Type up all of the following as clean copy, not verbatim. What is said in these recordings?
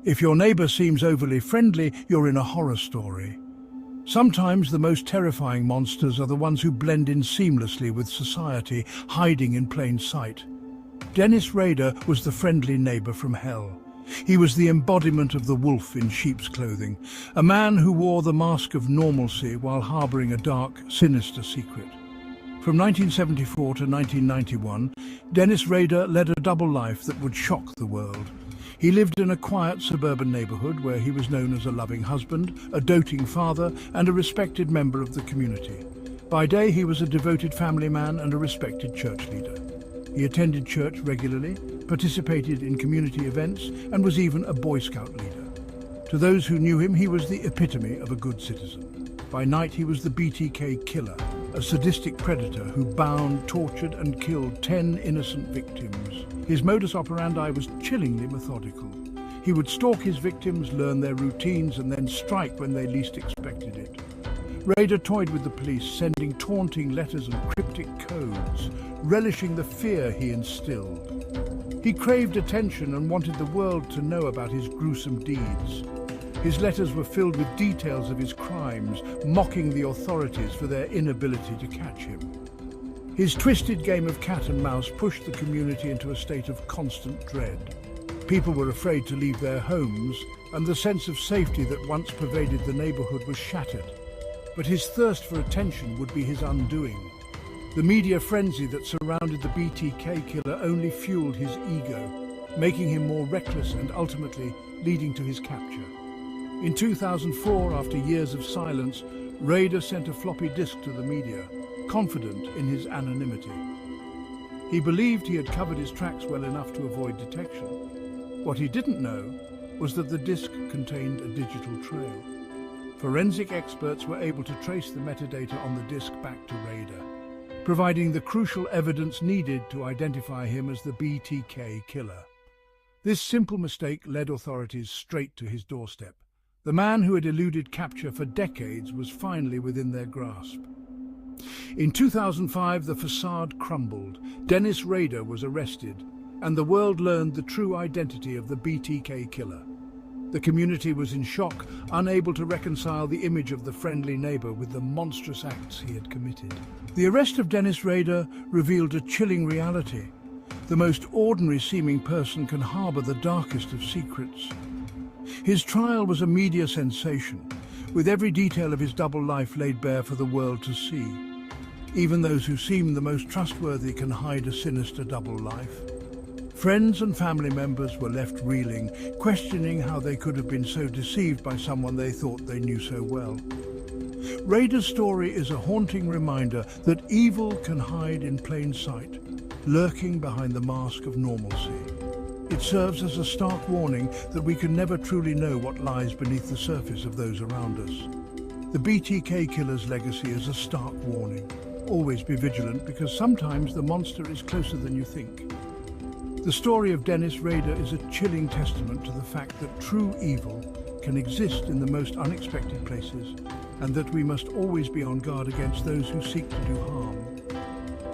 If your neighbor seems overly friendly, you're in a horror story. Sometimes the most terrifying monsters are the ones who blend in seamlessly with society, hiding in plain sight. Dennis Rader was the friendly neighbor from hell. He was the embodiment of the wolf in sheep's clothing, a man who wore the mask of normalcy while harboring a dark, sinister secret. From 1974 to 1991, Dennis Rader led a double life that would shock the world. He lived in a quiet suburban neighborhood where he was known as a loving husband, a doting father, and a respected member of the community. By day, he was a devoted family man and a respected church leader. He attended church regularly, participated in community events, and was even a Boy Scout leader. To those who knew him, he was the epitome of a good citizen. By night, he was the BTK Killer, a sadistic predator who bound, tortured, and killed 10 innocent victims. His modus operandi was chillingly methodical. He would stalk his victims, learn their routines, and then strike when they least expected it. Rader toyed with the police, sending taunting letters and cryptic codes, relishing the fear he instilled. He craved attention and wanted the world to know about his gruesome deeds. His letters were filled with details of his crimes, mocking the authorities for their inability to catch him. His twisted game of cat and mouse pushed the community into a state of constant dread. People were afraid to leave their homes, and the sense of safety that once pervaded the neighborhood was shattered. But his thirst for attention would be his undoing. The media frenzy that surrounded the BTK Killer only fueled his ego, making him more reckless and ultimately leading to his capture. In 2004, after years of silence, Rader sent a floppy disk to the media, confident in his anonymity. He believed he had covered his tracks well enough to avoid detection. What he didn't know was that the disk contained a digital trail. Forensic experts were able to trace the metadata on the disk back to Rader, providing the crucial evidence needed to identify him as the BTK Killer. This simple mistake led authorities straight to his doorstep. The man who had eluded capture for decades was finally within their grasp. In 2005, the facade crumbled. Dennis Rader was arrested, and the world learned the true identity of the BTK Killer. The community was in shock, unable to reconcile the image of the friendly neighbor with the monstrous acts he had committed. The arrest of Dennis Rader revealed a chilling reality. The most ordinary-seeming person can harbor the darkest of secrets. His trial was a media sensation, with every detail of his double life laid bare for the world to see. Even those who seem the most trustworthy can hide a sinister double life. Friends and family members were left reeling, questioning how they could have been so deceived by someone they thought they knew so well. Rader's story is a haunting reminder that evil can hide in plain sight, lurking behind the mask of normalcy. It serves as a stark warning that we can never truly know what lies beneath the surface of those around us. The BTK Killer's legacy is a stark warning. Always be vigilant, because sometimes the monster is closer than you think. The story of Dennis Rader is a chilling testament to the fact that true evil can exist in the most unexpected places, and that we must always be on guard against those who seek to do harm.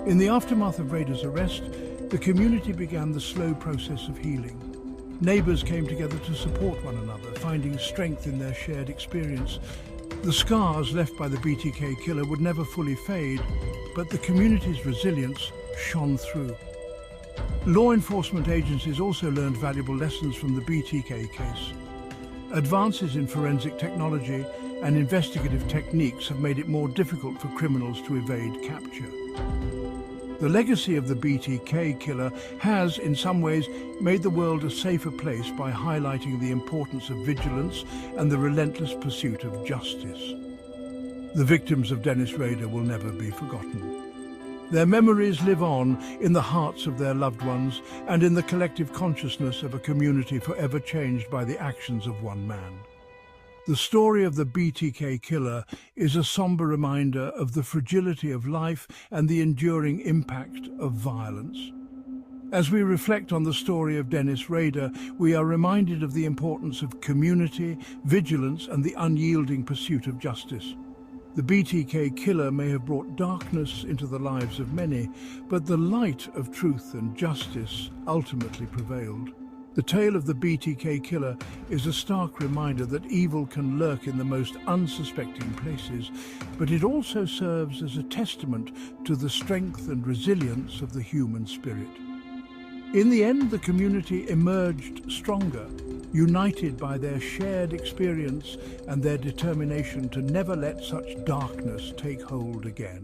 In the aftermath of Rader's arrest, the community began the slow process of healing. Neighbors came together to support one another, finding strength in their shared experience. The scars left by the BTK Killer would never fully fade, but the community's resilience shone through. Law enforcement agencies also learned valuable lessons from the BTK case. Advances in forensic technology and investigative techniques have made it more difficult for criminals to evade capture. The legacy of the BTK Killer has, in some ways, made the world a safer place by highlighting the importance of vigilance and the relentless pursuit of justice. The victims of Dennis Rader will never be forgotten. Their memories live on in the hearts of their loved ones and in the collective consciousness of a community forever changed by the actions of one man. The story of the BTK Killer is a somber reminder of the fragility of life and the enduring impact of violence. As we reflect on the story of Dennis Rader, we are reminded of the importance of community, vigilance, and the unyielding pursuit of justice. The BTK Killer may have brought darkness into the lives of many, but the light of truth and justice ultimately prevailed. The tale of the BTK Killer is a stark reminder that evil can lurk in the most unsuspecting places, but it also serves as a testament to the strength and resilience of the human spirit. In the end, the community emerged stronger, united by their shared experience and their determination to never let such darkness take hold again.